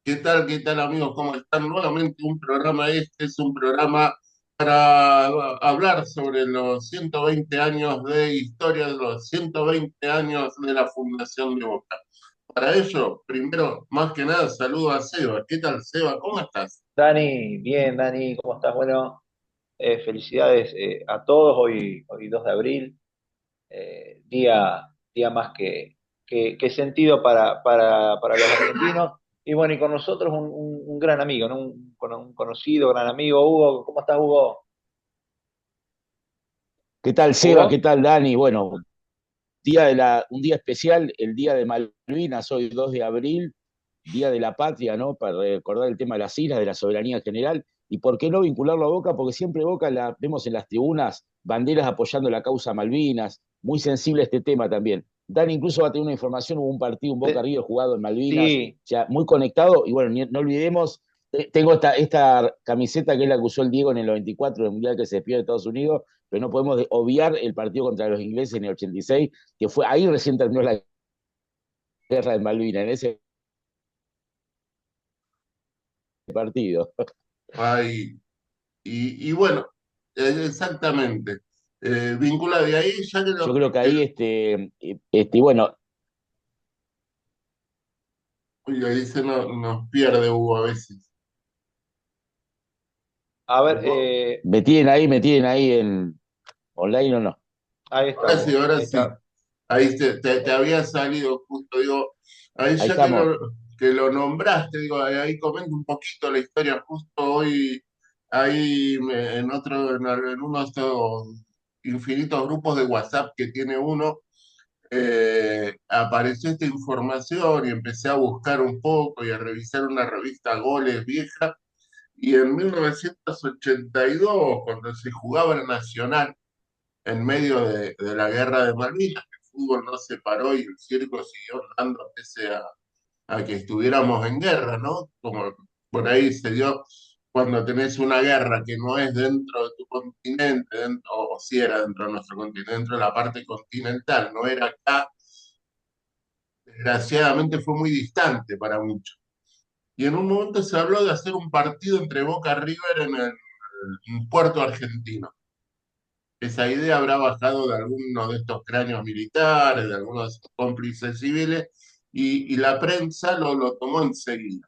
Qué tal amigos? ¿Cómo están? Nuevamente un programa este, es un programa para hablar sobre los 120 años de historia, de los 120 años de la fundación de Boca. Para ello, primero, más que nada, saludo a Seba. ¿Qué tal, Seba? ¿Cómo estás? Dani, bien, Dani, ¿cómo estás? Bueno, felicidades a todos. Hoy 2 de abril, día más que sentido para los argentinos. Y bueno, y con nosotros un gran amigo, ¿no? Un conocido, gran amigo, Hugo. ¿Cómo estás, Hugo? ¿Qué tal, Seba? ¿Qué ¿Hugo? tal, Dani? Bueno, un día especial, el Día de Malvinas, hoy 2 de abril, Día de la Patria, ¿no? Para recordar el tema de las islas, de la soberanía general. ¿Y por qué no vincularlo a Boca? Porque siempre Boca vemos en las tribunas banderas apoyando la causa Malvinas, muy sensible a este tema también. Dani incluso va a tener una información, hubo un partido, un Boca Te- River jugado en Malvinas, o sí, sea, muy conectado. Y bueno, no olvidemos, tengo esta camiseta que es la que usó el Diego en el 94, el Mundial que se despidió de Estados Unidos, pero no podemos obviar el partido contra los ingleses en el 86, que fue ahí recién terminó la guerra de Malvinas, en ese partido. Ay, y bueno, exactamente. Vincula de ahí, ya que, Yo creo que ahí, bueno, uy, ahí nos pierde Hugo a veces. a ver, Hugo, me tienen ahí en online o no. ahí está, ahora sí, Hugo, ahora ahí sí. está. Ahí te había salido justo, digo, ahí Ahí ya estamos. que lo nombraste, digo, ahí comento un poquito la historia, justo hoy, ahí en uno de estos infinitos grupos de WhatsApp que tiene uno, apareció esta información y empecé a buscar un poco y a revisar una revista Goles vieja, y en 1982, cuando se jugaba el Nacional, en medio de la guerra de Malvinas, el fútbol no se paró y el circo siguió andando pese a que estuviéramos en guerra, ¿no? Como por ahí se dio cuando tenés una guerra que no es dentro de tu continente, o si era dentro de nuestro continente, dentro de la parte continental, no era acá, desgraciadamente fue muy distante para muchos. Y en un momento se habló de hacer un partido entre Boca River en Puerto Argentino. Esa idea habrá bajado de algunos de estos cráneos militares, de algunos cómplices civiles, y la prensa lo tomó enseguida.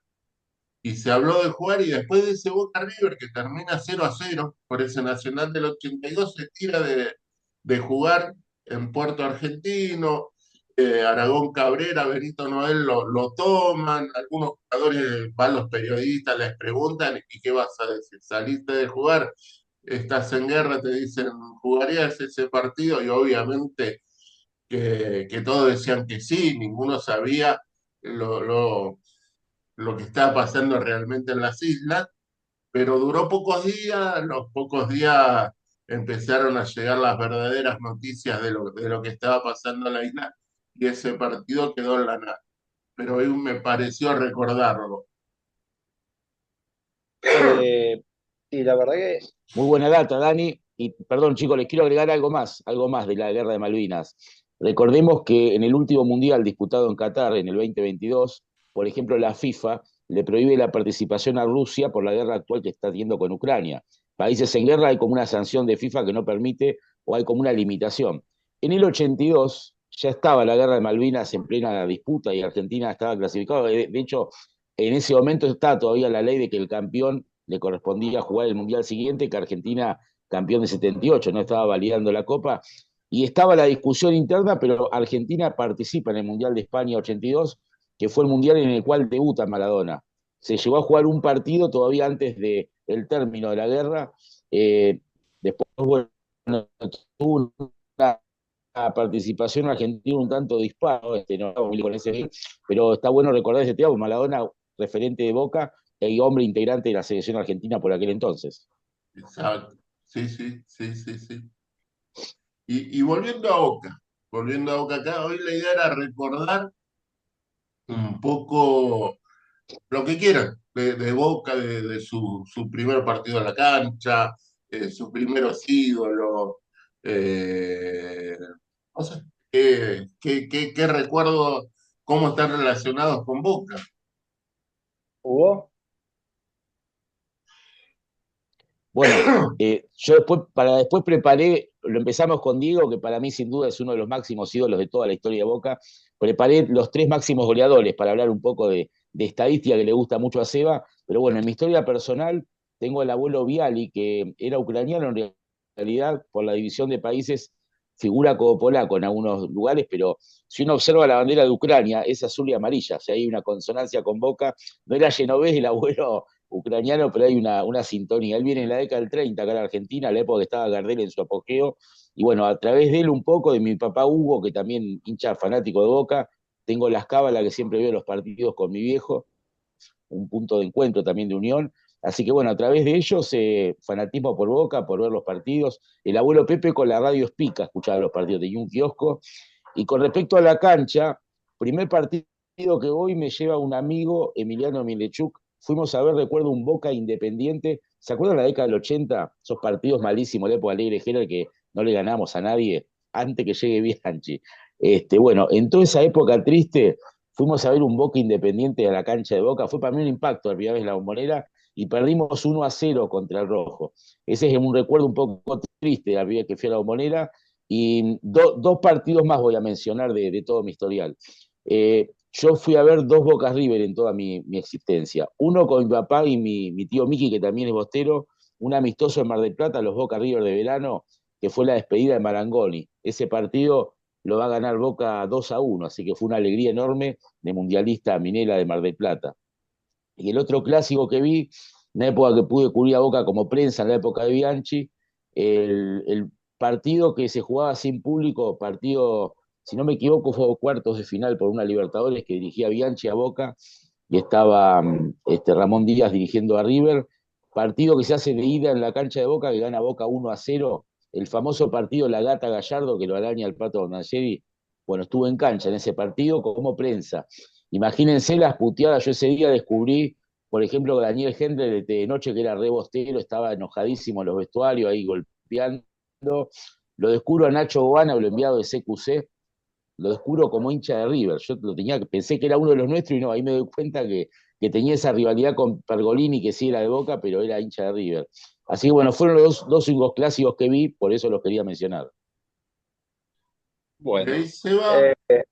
Y se habló de jugar, y después de ese Boca River que termina 0-0 por ese Nacional del 82, se tira de jugar en Puerto Argentino. Aragón Cabrera, Benito Noel lo toman, algunos jugadores van los periodistas, les preguntan, ¿y qué vas a decir? ¿Saliste de jugar? ¿Estás en guerra? Te dicen, ¿jugarías ese partido? Y obviamente que todos decían que sí, ninguno sabía lo, lo, lo que estaba pasando realmente en las islas, pero duró pocos días, los pocos días empezaron a llegar las verdaderas noticias de lo que estaba pasando en la isla, y ese partido quedó en la nada. Pero hoy me pareció recordarlo. Eh, y la verdad que Muy buena data, Dani. Y perdón, chicos, les quiero agregar algo más de la guerra de Malvinas. Recordemos que en el último mundial disputado en Qatar en el 2022, por ejemplo, la FIFA le prohíbe la participación a Rusia por la guerra actual que está teniendo con Ucrania. Países en guerra hay como una sanción de FIFA que no permite o hay como una limitación. En el 82 ya estaba la guerra de Malvinas en plena disputa y Argentina estaba clasificado. De hecho, en ese momento está todavía la ley de que el campeón le correspondía jugar el mundial siguiente, que Argentina, campeón de 78, no estaba validando la Copa. Y estaba la discusión interna, pero Argentina participa en el Mundial de España 82, que fue el mundial en el cual debuta Maradona. Se llegó a jugar un partido todavía antes del término de la guerra. Después, bueno, tuvo una participación argentina un tanto disparo, no con ese, pero está bueno recordar ese tema, Maradona, referente de Boca y hombre integrante de la selección argentina por aquel entonces. Exacto. Sí, sí, sí, sí, sí. Y volviendo a Boca acá, hoy la idea era recordar un poco lo que quieran de Boca, de su primer partido en la cancha, sus primeros ídolos, eh, no sé, qué recuerdos, cómo están relacionados con Boca. ¿Hugo? Bueno, yo después, para después preparé, lo empezamos con Diego, que para mí sin duda es uno de los máximos ídolos de toda la historia de Boca. Preparé los tres máximos goleadores para hablar un poco de estadística que le gusta mucho a Seba. Pero bueno, en mi historia personal tengo al abuelo Viali, que era ucraniano en realidad, por la división de países, figura como polaco en algunos lugares, pero si uno observa la bandera de Ucrania, es azul y amarilla, o sea, hay una consonancia con Boca. No era genovés el abuelo ucraniano, pero hay una sintonía. Él viene en la década del 30 acá en Argentina, la época que estaba Gardel en su apogeo, y bueno, a través de él un poco, de mi papá Hugo, que también hincha fanático de Boca, tengo las cábalas que siempre veo los partidos con mi viejo, un punto de encuentro también de unión. Así que bueno, a través de ellos, fanatismo por Boca, por ver los partidos. El abuelo Pepe con la radio Espica escuchaba los partidos, tenía un kiosco. Y con respecto a la cancha, primer partido que voy me lleva un amigo, Emiliano Milechuk. Fuimos a ver, recuerdo, un Boca Independiente. ¿Se acuerdan la década del 80? Esos partidos malísimos de época Alegre Gera que no le ganamos a nadie antes que llegue Bianchi. Bueno, en toda esa época triste, fuimos a ver un Boca Independiente a la cancha de Boca. Fue para mí un impacto, la primera vez la Bombonera, y perdimos 1-0 contra el Rojo. Ese es un recuerdo un poco triste de la primera vez que fui a la Bombonera. Y dos partidos más voy a mencionar de todo mi historial. Yo fui a ver dos Bocas River en toda mi existencia. Uno con mi papá y mi tío Miki, que también es bostero, un amistoso en Mar del Plata, los Boca River de verano, que fue la despedida de Marangoni. Ese partido lo va a ganar Boca 2-1, así que fue una alegría enorme de mundialista Minela de Mar del Plata. Y el otro clásico que vi, en la época que pude cubrir a Boca como prensa, en la época de Bianchi, el partido que se jugaba sin público, partido, si no me equivoco, fue cuartos de final por una Libertadores que dirigía Bianchi a Boca y estaba Ramón Díaz dirigiendo a River. Partido que se hace de ida en la cancha de Boca, que gana Boca 1-0. El famoso partido La Gata Gallardo, que lo araña el Pato Bonacheri. Bueno, estuvo en cancha en ese partido como prensa. Imagínense las puteadas. Yo ese día descubrí, por ejemplo, que Daniel Hendler de noche, que era re bostero, estaba enojadísimo en los vestuarios, ahí golpeando. Lo descubro a Nacho Goana, lo enviado de CQC, lo descubro como hincha de River. Yo lo tenía, pensé que era uno de los nuestros y no, ahí me doy cuenta que tenía esa rivalidad con Pergolini, que sí era de Boca, pero era hincha de River. Así que bueno, fueron los dos únicos clásicos que vi, por eso los quería mencionar. Ok, Bueno, Seba. eh,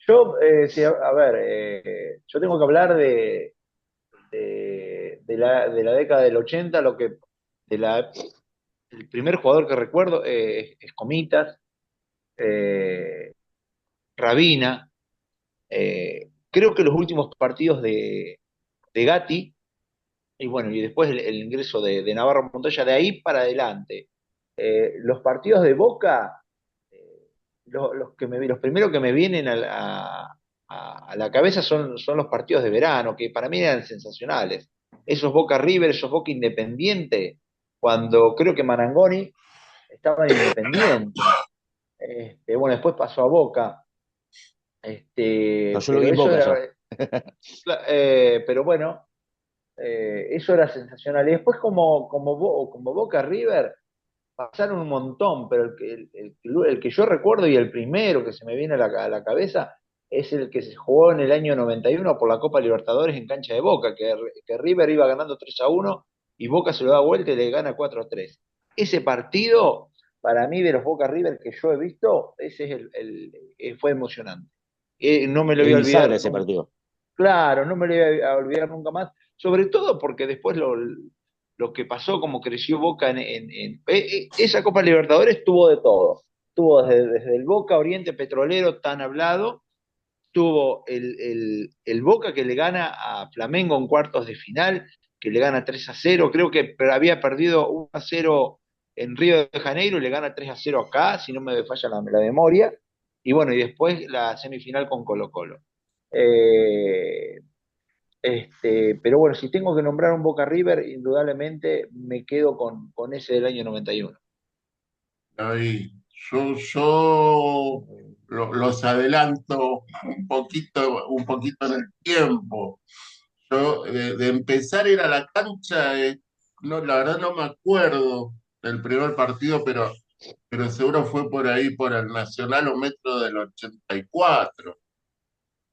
yo, sí, a ver, yo tengo que hablar de la década del 80, de la, el primer jugador que recuerdo es Comitas, eh, Rabina. Creo que los últimos partidos de Gatti, y bueno, y después el ingreso de Navarro Montoya, de ahí para adelante. Los partidos de Boca, eh, los primeros que me vienen a la cabeza son los partidos de verano, que para mí eran sensacionales. Esos Boca River, esos Boca Independiente, cuando creo que Marangoni estaba en Independiente. Bueno, después pasó a Boca. No, yo lo vi Pero en eso Boca era, ya. pero bueno, eso era sensacional. Y después como Boca River pasaron un montón, pero el que yo recuerdo y el primero que se me viene a la cabeza es el que se jugó en el año 91 por la Copa Libertadores en cancha de Boca, que River iba ganando 3-1 y Boca se lo da vuelta y le gana 4-3. Ese partido, para mí, de los Boca River que yo he visto, ese es fue emocionante. No me lo Es voy a bisagra olvidar ese nunca. partido. Claro, no me lo voy a olvidar nunca más, sobre todo porque después lo que pasó, como creció Boca esa Copa Libertadores tuvo de todo. Tuvo desde el Boca Oriente Petrolero tan hablado, tuvo el Boca que le gana a Flamengo en cuartos de final, que le gana 3-0, creo que había perdido 1-0 en Río de Janeiro y le gana 3-0 acá, si no me falla la memoria, y bueno, y después la semifinal con Colo Colo. Eh, pero bueno, si tengo que nombrar un Boca River, indudablemente me quedo con ese del año 91. Ahí. Yo los adelanto un poquito en el tiempo. Yo de empezar a ir a la cancha, no, la verdad no me acuerdo del primer partido, pero seguro fue por ahí, por el Nacional o Metro del 84,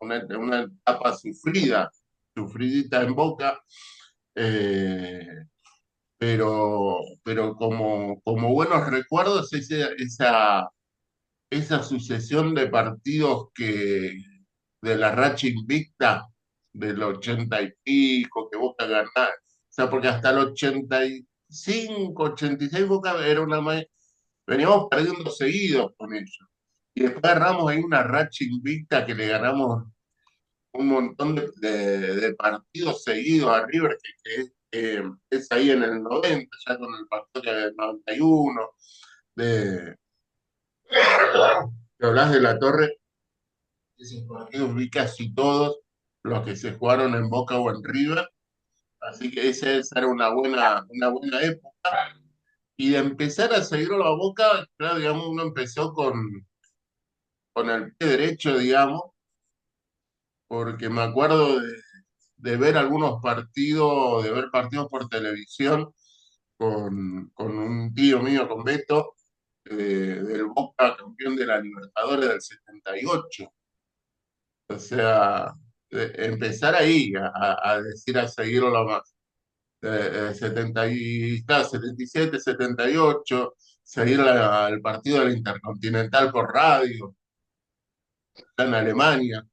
una etapa sufrida. sufridita en Boca, eh, pero como buenos recuerdos, esa sucesión de partidos de la racha invicta del 80 y pico, que Boca ganaba, o sea, porque hasta el 85, 86 Boca era veníamos perdiendo seguidos con ellos. Y después agarramos ahí una racha invicta que le ganamos un montón de partidos seguidos a River, es ahí en el 90, ya con el partido del 91, de, que hablas de la Torre, esos partidos vi casi todos los que se jugaron en Boca o en River, así que esa era una buena época. Y de empezar a seguir a la Boca, claro, digamos, uno empezó con el pie derecho, digamos, porque me acuerdo de ver algunos partidos, de ver partidos por televisión con un tío mío, con Beto, del Boca campeón de la Libertadores del 78. O sea, empezar ahí a decir, a seguirlo más. 77, 78, seguir al partido del Intercontinental por radio, en Alemania.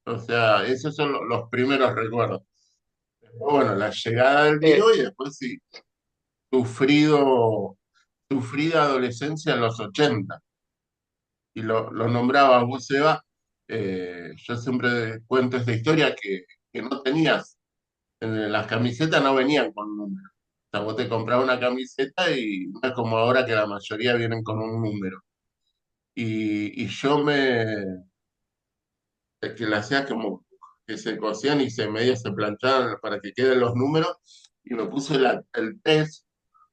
O sea, esos son los primeros recuerdos. Bueno, la llegada del Eh, Diego y después sí, sufrido, sufrida adolescencia en los 80. Y lo nombraba vos, Eva. Yo siempre cuento esta historia que no tenías, las camisetas no venían con número. O sea, vos te comprabas una camiseta y no es como ahora que la mayoría vienen con un número. Y yo que la hacía como que se cosían y medio se planchaban para que queden los números, y me puse el test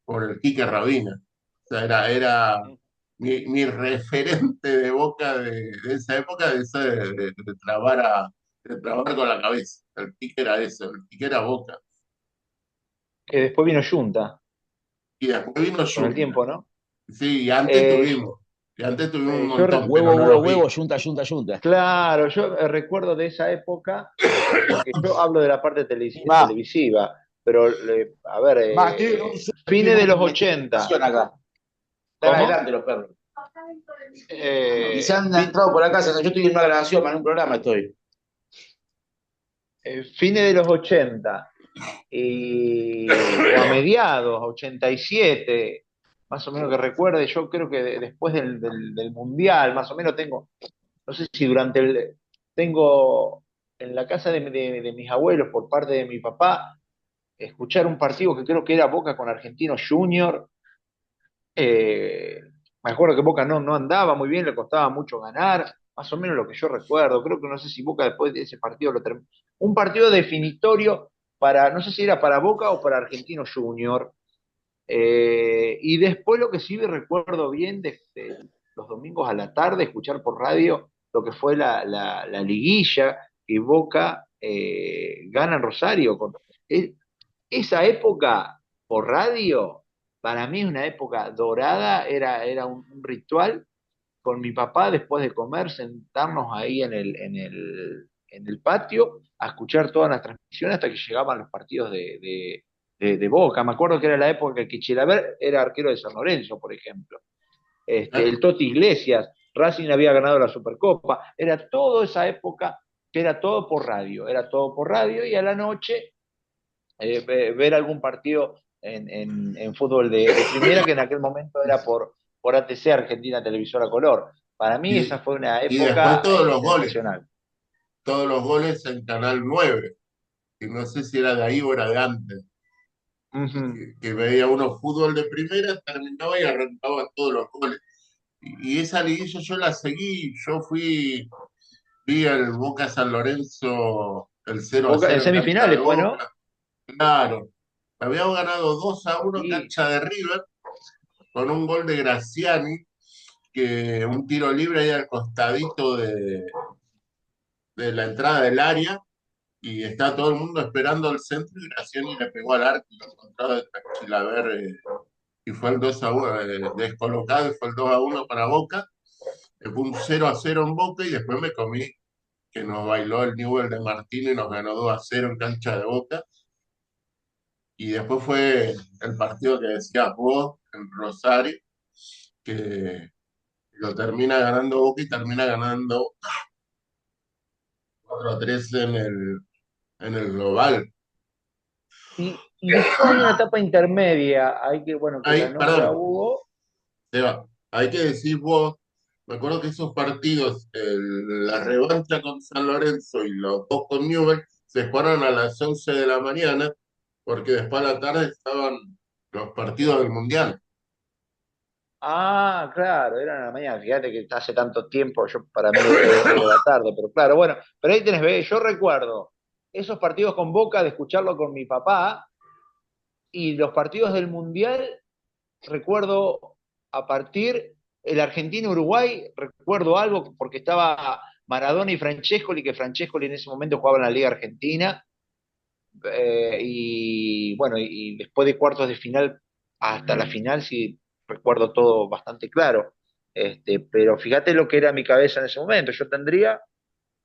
por el Quique Rabina. O sea, era mi referente de Boca de esa época, de, eso de trabar con la cabeza. El Quique era eso, el Quique era Boca. que después vino Junta, Y después vino con el Junta. tiempo, ¿no? Sí, Eh, y antes tuvimos un yo montón, pero Huevo, no huevo, los huevo, vi. yunta, yunta, yunta. claro, yo recuerdo de esa época, porque yo hablo de la parte Va, televisiva, pero a ver, va, estoy en un súper, estoy fines en de los una 80. estación acá. Están ¿Cómo? adelante los perros. Y se han Fin- entrado por acá, yo estoy en una grabación, en un programa estoy. fines de los 80 o a mediados, 87, más o menos que recuerde, yo creo que después del Mundial, más o menos tengo, no sé si tengo en la casa de mis abuelos por parte de mi papá, escuchar un partido que creo que era Boca con Argentinos Junior. eh, Me acuerdo que Boca no andaba muy bien, le costaba mucho ganar, más o menos lo que yo recuerdo. Creo que no sé si Boca después de ese partido lo terminó. Un partido definitorio para, no sé si era para Boca o para Argentinos Junior. Y después lo que sí recuerdo bien de los domingos a la tarde, escuchar por radio lo que fue la liguilla que Boca gana en Rosario. Esa época por radio, para mí es una época dorada, era un ritual con mi papá después de comer, sentarnos ahí en el patio a escuchar todas las transmisiones hasta que llegaban los partidos de Boca. Me acuerdo que era la época que Chilaver era arquero de San Lorenzo, por ejemplo. El Toti Iglesias, Racing había ganado la Supercopa. Era toda esa época que era todo por radio y a la noche ver algún partido en fútbol de primera, que en aquel momento era por ATC, Argentina Televisora Color. Para mí Y, esa fue una y después época todos los goles en Canal 9, que no sé si era de ahí o era de antes, sensacional. que veía uno fútbol de primera, terminaba y arrancaba todos los goles. Y esa liguilla yo la seguí, vi el Boca San Lorenzo, el 0 a Boca, en 0 en cancha de semifinales fue, ¿no? Boca, claro. Habíamos ganado 2-1 Sí. cancha de River, con un gol de Graciani, que un tiro libre ahí al costadito de la entrada del área, y está todo el mundo esperando el centro, y Graciani le pegó al arco y lo encontraba de Chilaver, y fue el 2-1, descolocado, y fue el 2-1 para Boca. Fue un 0-0 en Boca, y después me comí que nos bailó el Newell de Martino y nos ganó 2-0 en cancha de Boca. Y después fue el partido que decías vos en Rosario, que lo termina ganando Boca y termina ganando 4-3 en el global. Y después hay una etapa intermedia, hay que, bueno, que la Ahí, nombra perdón, Hugo. Seba, hay que decir vos, me acuerdo que esos partidos, la revancha con San Lorenzo y los dos con Newell, se jugaron a las 11 de la mañana, porque después a la tarde estaban los partidos del Mundial. Ah, claro, era en la mañana. Fíjate que hace tanto tiempo, yo para mí era la tarde, pero claro, bueno, pero ahí tenés, ve, yo recuerdo esos partidos con Boca de escucharlo con mi papá y los partidos del Mundial, recuerdo a partir el Argentina-Uruguay, recuerdo algo porque estaba Maradona y Francescoli, que Francescoli en ese momento jugaba en la Liga Argentina, y bueno, y después de cuartos de final hasta la final, sí recuerdo todo bastante claro. Pero fíjate lo que era mi cabeza en ese momento. Yo tendría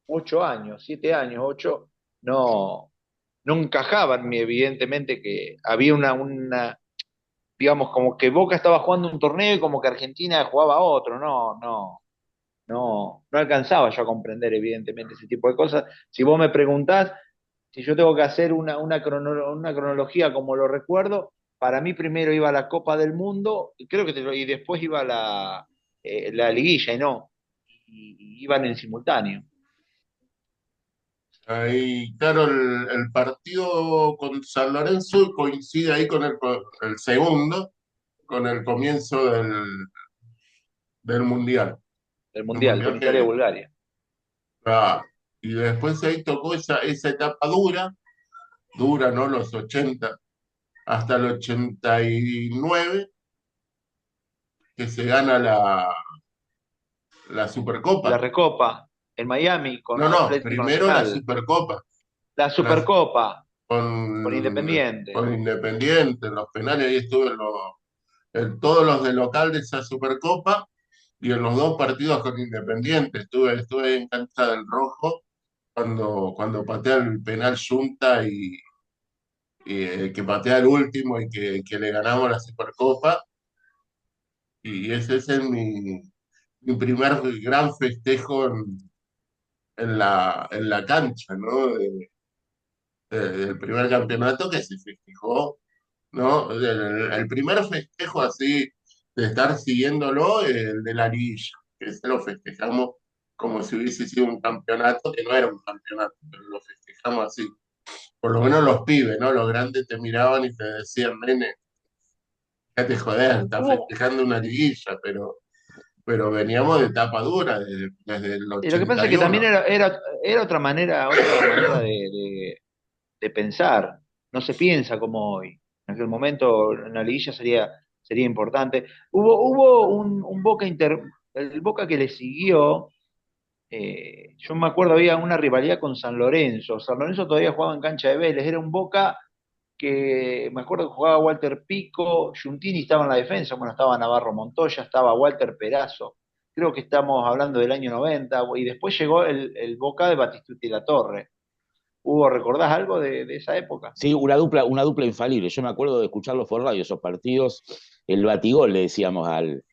8 años, 7 años, 8, no, no encajaba en mí, evidentemente, que había digamos, como que Boca estaba jugando un torneo y como que Argentina jugaba otro. No, no, no alcanzaba yo a comprender, evidentemente, ese tipo de cosas. Si vos me preguntás, si yo tengo que hacer una cronología como lo recuerdo, para mí primero iba la Copa del Mundo, y creo que y después iba la liguilla, y no, y iban en simultáneo. Ahí, claro, el partido con San Lorenzo coincide ahí con el segundo, con el comienzo del Mundial. El El Mundial, con Mundial Italia y que, Bulgaria. ah, y después ahí tocó esa etapa dura, ¿no? Los 80 hasta el 89 que se gana la La Supercopa. Recopa en Miami con No, no, Atlético primero la Nacional. Supercopa, La la- Supercopa con con, Independiente. con Independiente, en los penales, ahí estuve en todos los de local de esa Supercopa y en los dos partidos con Independiente. Estuve en cancha del Rojo cuando patea el penal Junta y que patea el último y que le ganamos la Supercopa. Y ese es mi primer gran festejo en la cancha, ¿no? Del primer campeonato que se festejó, ¿no? El primer festejo así de estar siguiéndolo, el de la liguilla, que ese lo festejamos como si hubiese sido un campeonato, que no era un campeonato, pero lo festejamos así. Por lo menos los pibes, ¿no? Los grandes te miraban y te decían, nene, te joder, estás Hubo, festejando una liguilla, pero veníamos de tapa dura desde el y lo que pasa ochenta es y que también uno era otra manera de pensar. No se piensa como hoy. En aquel momento una liguilla sería importante. Hubo un el Boca que le siguió. Yo me acuerdo había una rivalidad con San Lorenzo. San Lorenzo todavía jugaba en cancha de Vélez. Era un Boca que me acuerdo que jugaba Walter Pico, Giuntini estaba en la defensa, bueno, estaba Navarro Montoya, estaba Walter Perazo. Creo que estamos hablando del año 90, y después llegó el Boca de Batistuta y La Torre. Hugo, ¿recordás algo de esa época? Sí, una dupla infalible. Yo me acuerdo de escucharlos por radio, esos partidos, el batigol le decíamos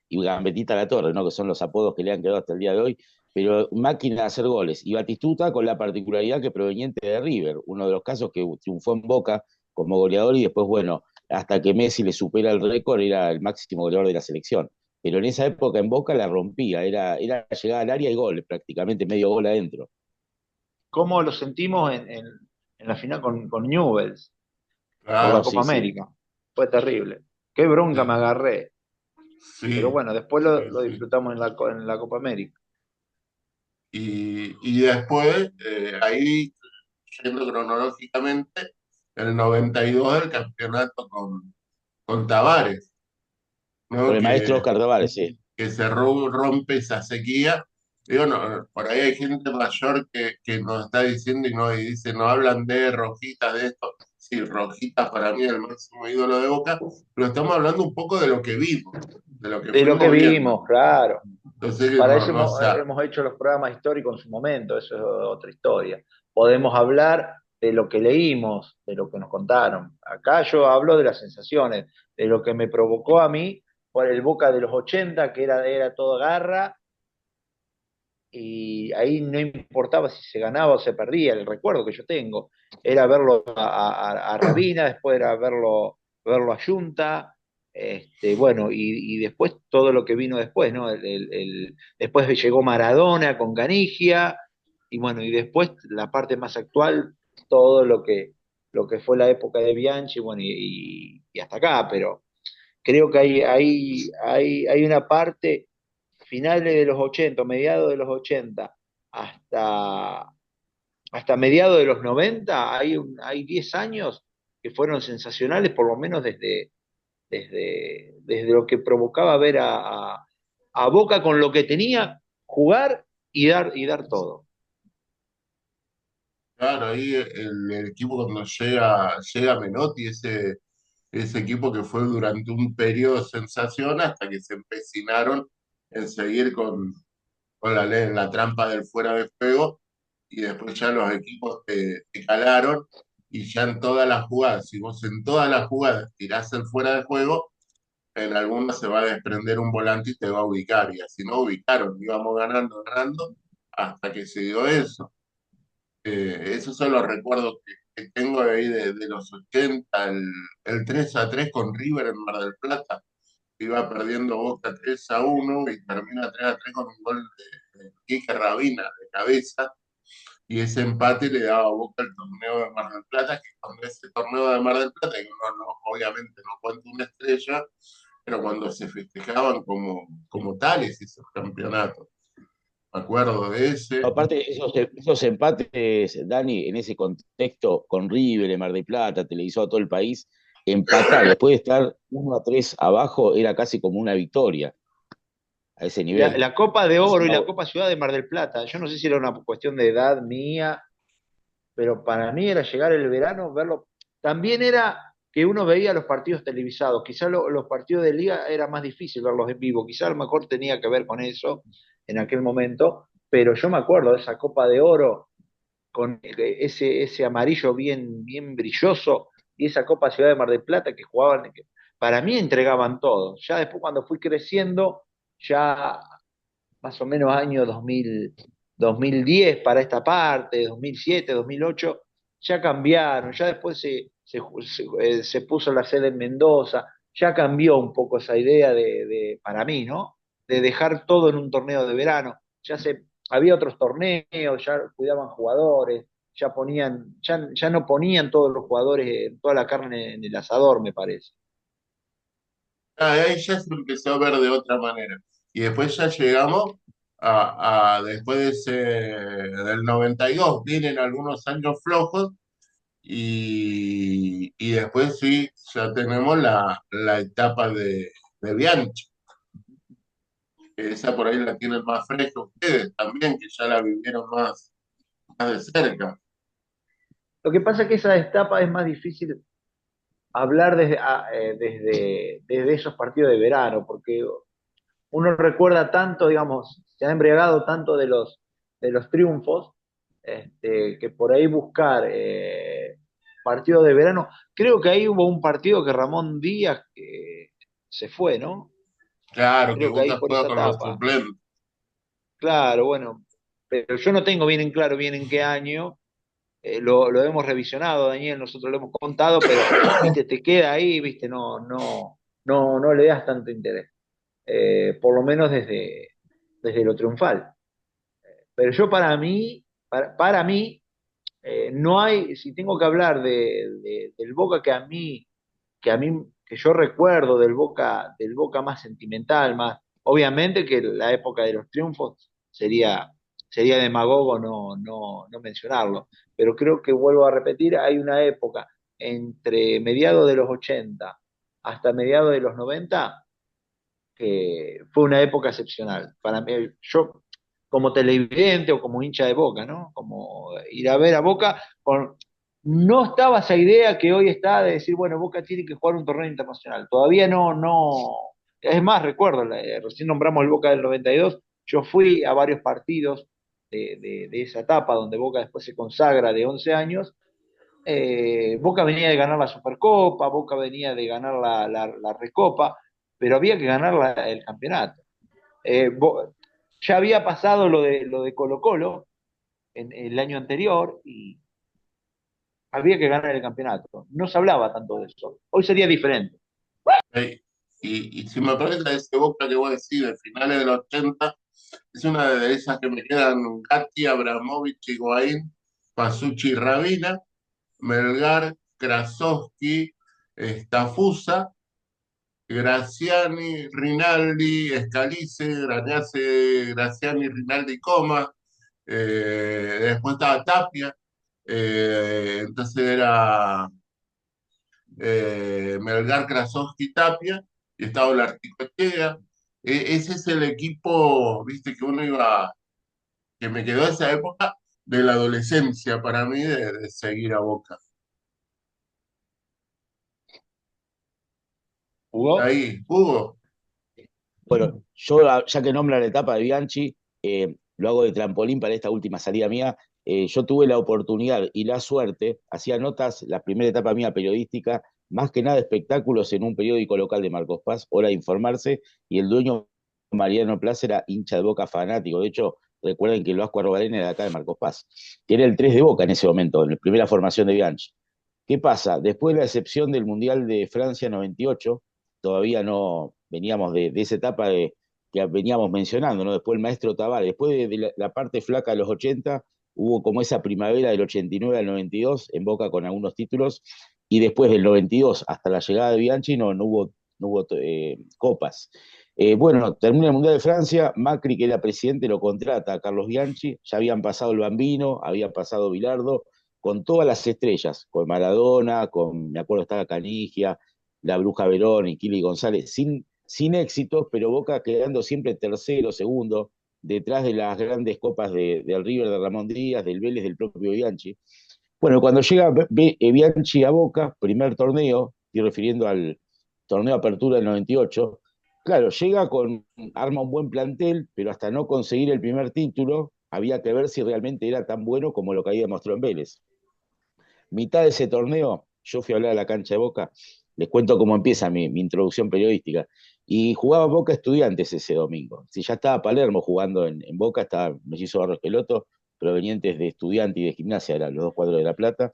y Gambetita La Torre, ¿no? Que son los apodos que le han quedado hasta el día de hoy, pero máquina de hacer goles. Y Batistuta con la particularidad que proveniente de River, uno de los casos que triunfó en Boca como goleador y después, bueno, hasta que Messi le supera el récord, era el máximo goleador de la selección. Pero en esa época en Boca la rompía, era llegada al área y gol, prácticamente medio gol adentro. ¿Cómo lo sentimos en la final con Newell's por la No, Claro, Copa sí, sí. América? Fue terrible. Qué bronca me sí, agarré. Pero sí, bueno, después sí, lo sí. disfrutamos en la Copa América. Y después, ahí, yendo cronológicamente, el 92 el campeonato con Tavares, Con ¿no? el maestro Que, Oscar Tavares, sí. que se rompe esa sequía. Digo, no, por ahí hay gente mayor que nos está diciendo y dice, no hablan de Rojitas, de esto. Sí, Rojitas para mí es el máximo ídolo de Boca, pero estamos hablando un poco de lo que vimos, de lo que De lo que fuimos viendo. vimos, claro. Entonces, Para no, eso no sé. hemos hecho los programas históricos en su momento, eso es otra historia. Podemos hablar de lo que leímos, de lo que nos contaron. Acá yo hablo de las sensaciones, de lo que me provocó a mí por el Boca de los 80, que era todo garra, y ahí no importaba si se ganaba o se perdía, el recuerdo que yo tengo era verlo a Rabina, después era verlo a Junta, bueno, y después todo lo que vino después, ¿no? Después llegó Maradona con Canigia, y bueno, y después la parte más actual, todo lo que fue la época de Bianchi, bueno, y hasta acá, pero creo que hay una parte finales de los 80, mediados de los 80, hasta, hasta mediados de los 90, hay 10 años que fueron sensacionales, por lo menos desde lo que provocaba ver a Boca con lo que tenía, jugar y dar todo. Claro, ahí el equipo cuando llega Menotti, ese equipo que fue durante un periodo sensación hasta que se empecinaron en seguir con la ley, en la trampa del fuera de juego, y después ya los equipos te calaron, y ya en todas las jugadas, si vos en todas las jugadas tirás el fuera de juego, en alguna se va a desprender un volante y te va a ubicar, y así no ubicaron, íbamos ganando, ganando, hasta que se dio eso. Esos son los recuerdos que tengo de ahí de los 80, el 3-3 con River en Mar del Plata. Iba perdiendo Boca 3-1 y termina 3-3 con un gol de Quique Rabina de cabeza. Y ese empate le daba a Boca el torneo de Mar del Plata, que cuando ese torneo de Mar del Plata, que uno obviamente no cuenta una estrella, pero cuando se festejaban como tales esos campeonatos. Me acuerdo de ese. Aparte, esos empates, Dani, en ese contexto, con River, en Mar del Plata, televisado a todo el país, empatar después de estar 1-3 abajo era casi como una victoria a ese La, nivel. la Copa de Oro y Encima, la Copa Ciudad de Mar del Plata, yo no sé si era una cuestión de edad mía, pero para mí era llegar el verano, verlo. También era que uno veía los partidos televisados, quizás los partidos de liga era más difícil verlos en vivo, quizás a lo mejor tenía que ver con eso en aquel momento, pero yo me acuerdo de esa Copa de Oro con ese amarillo bien, bien brilloso y esa Copa Ciudad de Mar del Plata que jugaban, que para mí entregaban todo. Ya después cuando fui creciendo, ya más o menos año 2010 para esta parte, 2007, 2008, ya cambiaron, ya después se puso la sede en Mendoza, ya cambió un poco esa idea para mí, ¿no? De dejar todo en un torneo de verano. Había otros torneos, ya cuidaban jugadores, ya no ponían todos los jugadores, toda la carne en el asador, me parece. Ahí ya se empezó a ver de otra manera. Y después ya llegamos después del 92 vienen algunos años flojos y después sí, ya tenemos la etapa de Bianchi, que esa por ahí la tienen más fresca ustedes también, que ya la vivieron más de cerca. Lo que pasa es que esa etapa es más difícil hablar desde esos partidos de verano, porque uno recuerda tanto, digamos, se ha embriagado tanto de los triunfos, que por ahí buscar partidos de verano, creo que ahí hubo un partido que Ramón Díaz se fue, ¿no? Claro, que Creo que ahí Boca por juega esa con los etapa. suplentes. Claro, bueno, pero yo no tengo bien en claro bien en qué año, lo hemos revisionado, Daniel, nosotros lo hemos contado, pero, viste, te queda ahí, viste, no le das tanto interés, por lo menos desde lo triunfal. Pero yo para mí, no hay, si tengo que hablar del Boca que yo recuerdo, del Boca más sentimental, más, obviamente que la época de los triunfos sería demagogo no mencionarlo, pero creo que vuelvo a repetir, hay una época entre mediados de los 80 hasta mediados de los 90 que fue una época excepcional. Para mí, yo como televidente o como hincha de Boca, ¿no? Como ir a ver a Boca, no estaba esa idea que hoy está de decir, bueno, Boca tiene que jugar un torneo internacional. Todavía no. Es más, recuerdo, recién nombramos el Boca del 92, Yo fui a varios partidos de esa etapa donde Boca después se consagra de 11 años. Boca venía de ganar la Supercopa, Boca venía de ganar la Recopa, pero había que ganar el campeonato. Ya había pasado lo de Colo-Colo en el año anterior y había que ganar el campeonato. No se hablaba tanto de eso. Hoy sería diferente. Eh, y si me parece ese Boca que voy a decir de finales de los 80, es una de esas que me quedan Gatti, Abramovich, Higuaín, Pasucci, Rabina, Melgar, Krasowski, Stafusa, Graziani, Rinaldi, Scalise, Graziani, Rinaldi, Coma, después estaba Tapia, entonces era Melgar, Krasowski, Tapia, y estaba la Articochea. Ese es el equipo, viste, que uno iba, que me quedó esa época de la adolescencia para mí de seguir a Boca. ¿Jugó? Ahí, Hugo, Bueno, yo ya que nombra la etapa de Bianchi, lo hago de trampolín para esta última salida mía. Yo tuve la oportunidad y la suerte, hacía notas, la primera etapa mía periodística, más que nada espectáculos en un periódico local de Marcos Paz, Hora de Informarse, y el dueño Mariano Plaza era hincha de Boca fanático. De hecho, recuerden que el Vasco Arrobarena era de acá de Marcos Paz, que era el 3 de Boca en ese momento, en la primera formación de Bianchi. ¿Qué pasa? Después de la excepción del Mundial de Francia 98, todavía no veníamos de esa etapa que veníamos mencionando, ¿no? Después el maestro Tavares, después de la parte flaca de los 80, hubo como esa primavera del 89 al 92 en Boca con algunos títulos, y después del 92 hasta la llegada de Bianchi no hubo copas. Bueno, termina el Mundial de Francia, Macri, que era presidente, lo contrata a Carlos Bianchi, ya habían pasado el Bambino, había pasado Bilardo, con todas las estrellas, con Maradona, me acuerdo estaba Canigia, la Bruja Verón y Kili González, sin éxitos, pero Boca quedando siempre tercero, segundo, detrás de las grandes copas del River de Ramón Díaz, del Vélez, del propio Bianchi. Bueno, cuando llega Bianchi a Boca, primer torneo, estoy refiriendo al torneo Apertura del 98, claro, llega arma un buen plantel, pero hasta no conseguir el primer título, había que ver si realmente era tan bueno como lo que había demostrado en Vélez. Mitad de ese torneo, yo fui a hablar a la cancha de Boca, les cuento cómo empieza mi introducción periodística, y jugaba Boca Estudiantes ese domingo. Si ya estaba Palermo jugando en Boca, estaba Mellizo Barros Peloto, provenientes de Estudiante y de Gimnasia, eran los dos cuadros de La Plata.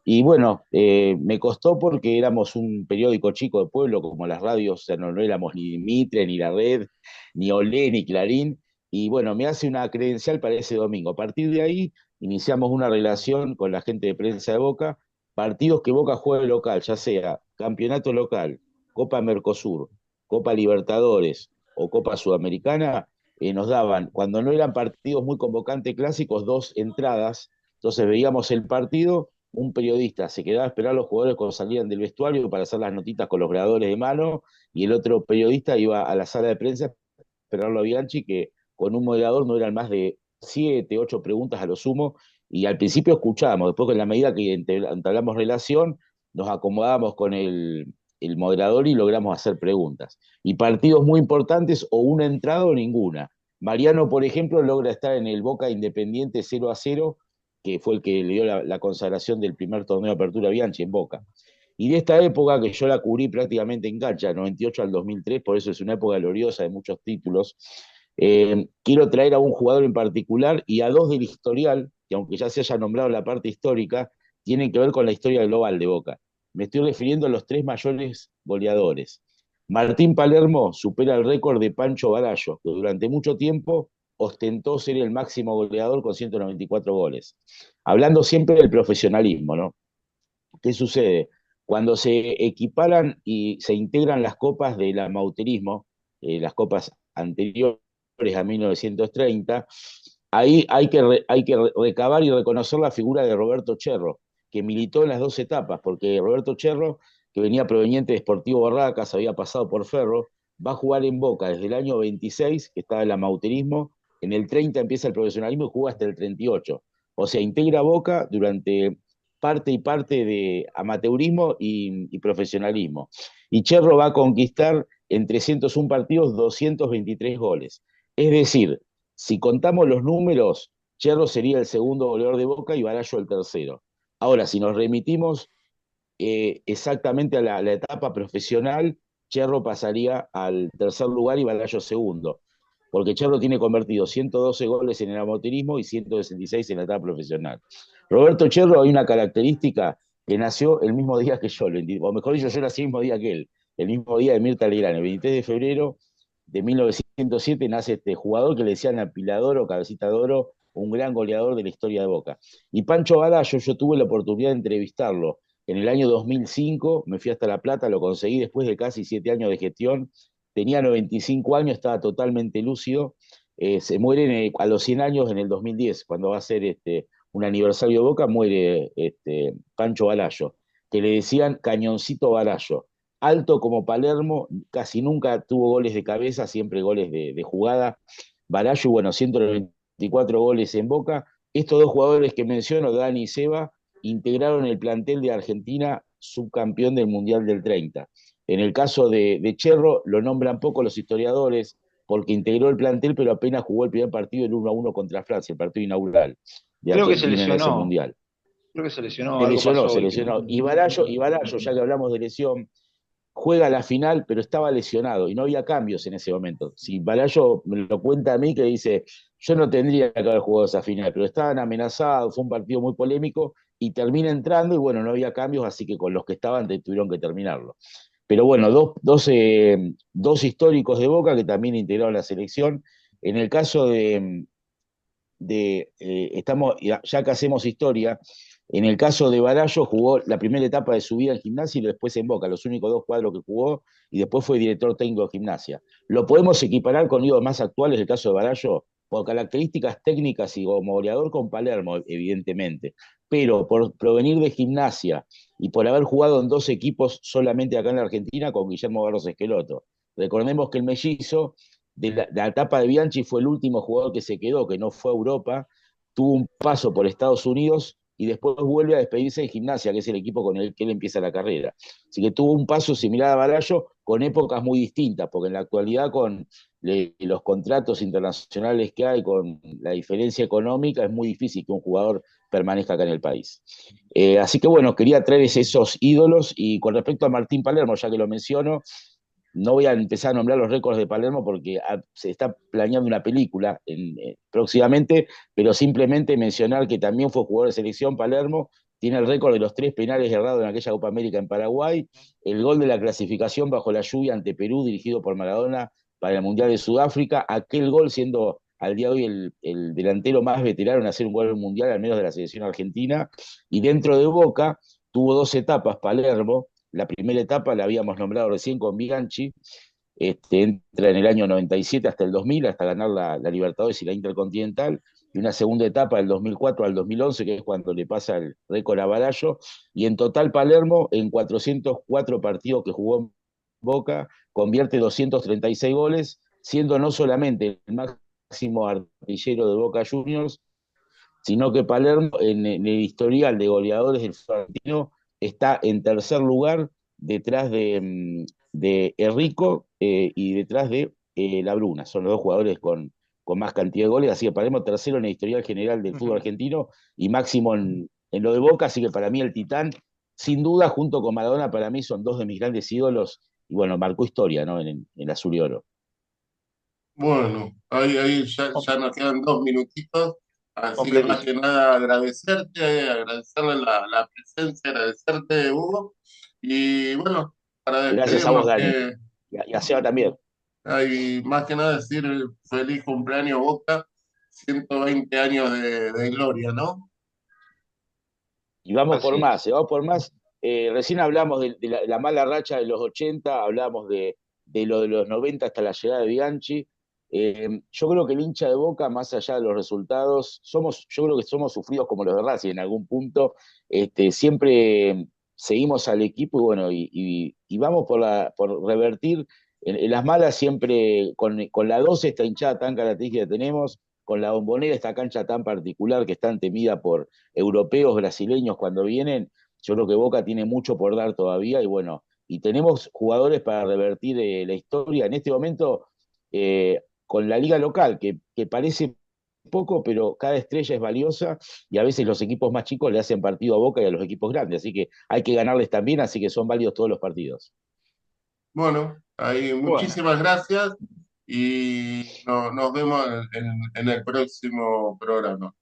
Y bueno, me costó porque éramos un periódico chico de pueblo, como las radios, o sea, no éramos ni Mitre, ni La Red, ni Olé, ni Clarín. Y bueno, me hace una credencial para ese domingo. A partir de ahí iniciamos una relación con la gente de prensa de Boca, partidos que Boca juegue local, ya sea campeonato local, Copa Mercosur, Copa Libertadores o Copa Sudamericana, nos daban, cuando no eran partidos muy convocantes clásicos, dos entradas. Entonces veíamos el partido, un periodista se quedaba a esperar a los jugadores cuando salían del vestuario para hacer las notitas con los grabadores de mano, y el otro periodista iba a la sala de prensa a esperarlo a Bianchi, que con un moderador no eran más de 7, 8 preguntas a lo sumo, y al principio escuchábamos, después con la medida que entablamos relación, nos acomodamos con el moderador y logramos hacer preguntas. Y partidos muy importantes, o una entrada o ninguna. Mariano, por ejemplo, logra estar en el Boca Independiente 0-0, que fue el que le dio la consagración del primer torneo de Apertura Bianchi en Boca. Y de esta época, que yo la cubrí prácticamente en cancha, 98 al 2003, por eso es una época gloriosa de muchos títulos, quiero traer a un jugador en particular y a dos del historial, que aunque ya se haya nombrado la parte histórica, tienen que ver con la historia global de Boca. Me estoy refiriendo a los tres mayores goleadores. Martín Palermo supera el récord de Pancho Barallo, que durante mucho tiempo ostentó ser el máximo goleador con 194 goles. Hablando siempre del profesionalismo, ¿no? ¿Qué sucede? Cuando se equiparan y se integran las copas del amauterismo, las copas anteriores a 1930, ahí hay que recabar y reconocer la figura de Roberto Cherro, que militó en las dos etapas, porque Roberto Cherro, que venía proveniente de Sportivo Barracas, había pasado por Ferro, va a jugar en Boca desde el año 26, que estaba el amauterismo, en el 30 empieza el profesionalismo y juega hasta el 38. O sea, integra Boca durante parte y parte de amateurismo y profesionalismo. Y Cherro va a conquistar en 301 partidos 223 goles. Es decir, Si contamos los números, Cherro sería el segundo goleador de Boca y Barallo el tercero. Ahora, si nos remitimos exactamente a la etapa profesional, Cherro pasaría al tercer lugar y Barallo segundo, porque Cherro tiene convertido 112 goles en el amateurismo y 166 en la etapa profesional. Roberto Cherro hay una característica que nació el mismo día que yo, o mejor dicho, yo nací el mismo día que él, el mismo día de Mirta Legrand, el 23 de febrero de 1907 nace este jugador que le decían apilador o cabecita de oro, un gran goleador de la historia de Boca. Y Pancho Barallo, yo tuve la oportunidad de entrevistarlo en el año 2005, me fui hasta La Plata, lo conseguí después de casi 7 años de gestión, tenía 95 años, estaba totalmente lúcido, se muere a los 100 años en el 2010, cuando va a ser un aniversario de Boca, muere Pancho Barallo, que le decían Cañoncito Barallo, alto como Palermo, casi nunca tuvo goles de cabeza, siempre goles de jugada. Barallo, bueno, 194 goles en Boca. Estos dos jugadores que menciono, Dani y Seba, integraron el plantel de Argentina subcampeón del Mundial del 30. En el caso de Cherro, lo nombran poco los historiadores, porque integró el plantel, pero apenas jugó el primer partido, el 1-1 contra Francia, el partido inaugural de Creo que se Argentina en ese lesionó, Mundial. creo que se lesionó, Se algo lesionó, pasó se lesionó. últimamente. Y Barallo, ya que hablamos de lesión, juega la final, pero estaba lesionado y no había cambios en ese momento. Si Balayo me lo cuenta a mí, que dice, yo no tendría que haber jugado esa final, pero estaban amenazados, fue un partido muy polémico y termina entrando y bueno, no había cambios, así que con los que estaban tuvieron que terminarlo. Pero bueno, dos históricos de Boca que también integraron la selección. En el caso ya que hacemos historia, en el caso de Barallo jugó la primera etapa de su vida en Gimnasia y después en Boca, los únicos dos cuadros que jugó, y después fue director técnico de Gimnasia. Lo podemos equiparar con ídolos más actuales, el caso de Barallo, por características técnicas y como goleador con Palermo, evidentemente, pero por provenir de Gimnasia y por haber jugado en dos equipos solamente acá en la Argentina con Guillermo Barros Esqueloto. Recordemos que el mellizo de la etapa de Bianchi fue el último jugador que se quedó, que no fue a Europa, tuvo un paso por Estados Unidos y después vuelve a despedirse de Gimnasia, que es el equipo con el que él empieza la carrera. Así que tuvo un paso similar a Barallo con épocas muy distintas, porque en la actualidad con los contratos internacionales que hay, con la diferencia económica, es muy difícil que un jugador permanezca acá en el país. Así que bueno, quería traer esos ídolos y con respecto a Martín Palermo, ya que lo menciono, no voy a empezar a nombrar los récords de Palermo porque se está planeando una película próximamente, pero simplemente mencionar que también fue jugador de selección Palermo, tiene el récord de los 3 penales errados en aquella Copa América en Paraguay, el gol de la clasificación bajo la lluvia ante Perú dirigido por Maradona para el Mundial de Sudáfrica, aquel gol siendo al día de hoy el delantero más veterano en hacer un gol mundial, al menos de la selección argentina, y dentro de Boca tuvo 2 etapas Palermo, la primera etapa la habíamos nombrado recién con Bianchi, entra en el año 97 hasta el 2000, hasta ganar la Libertadores y la Intercontinental, y una segunda etapa del 2004 al 2011, que es cuando le pasa el récord a Barallo, y en total Palermo, en 404 partidos que jugó en Boca, convierte 236 goles, siendo no solamente el máximo artillero de Boca Juniors, sino que Palermo en el historial de goleadores del fútbol argentino está en tercer lugar detrás de Enrico y detrás de La Bruna. Son los dos jugadores con más cantidad de goles, así que Palermo tercero en el historial general del fútbol argentino y máximo en lo de Boca, así que para mí el Titán, sin duda, junto con Maradona, para mí son dos de mis grandes ídolos y bueno, marcó historia, ¿no? En Azul y Oro. Bueno, ahí ya nos quedan 2 minutitos, así que más que Completísimo. nada agradecerte, agradecerle la presencia, agradecerte, Hugo, y bueno, para Gracias a vos, despedirnos, Dani, que y a Seba también. hay más que nada decir feliz cumpleaños, Boca, 120 años de gloria, ¿no? Y vamos por Así más, es. vamos por más. Recién hablamos de la mala racha de los 80, hablamos de lo de los 90 hasta la llegada de Bianchi. Yo creo que el hincha de Boca, más allá de los resultados, yo creo que somos sufridos como los de Racing en algún punto. Siempre seguimos al equipo y bueno, y vamos por revertir. En las malas siempre, con la 12, esta hinchada tan característica que tenemos, con la Bombonera, esta cancha tan particular que es tan temida por europeos, brasileños cuando vienen, yo creo que Boca tiene mucho por dar todavía y bueno, y tenemos jugadores para revertir la historia. En este momento, con la liga local, que parece poco, pero cada estrella es valiosa y a veces los equipos más chicos le hacen partido a Boca y a los equipos grandes, así que hay que ganarles también, así que son válidos todos los partidos. Bueno, ahí Bueno, muchísimas gracias y nos vemos en el próximo programa.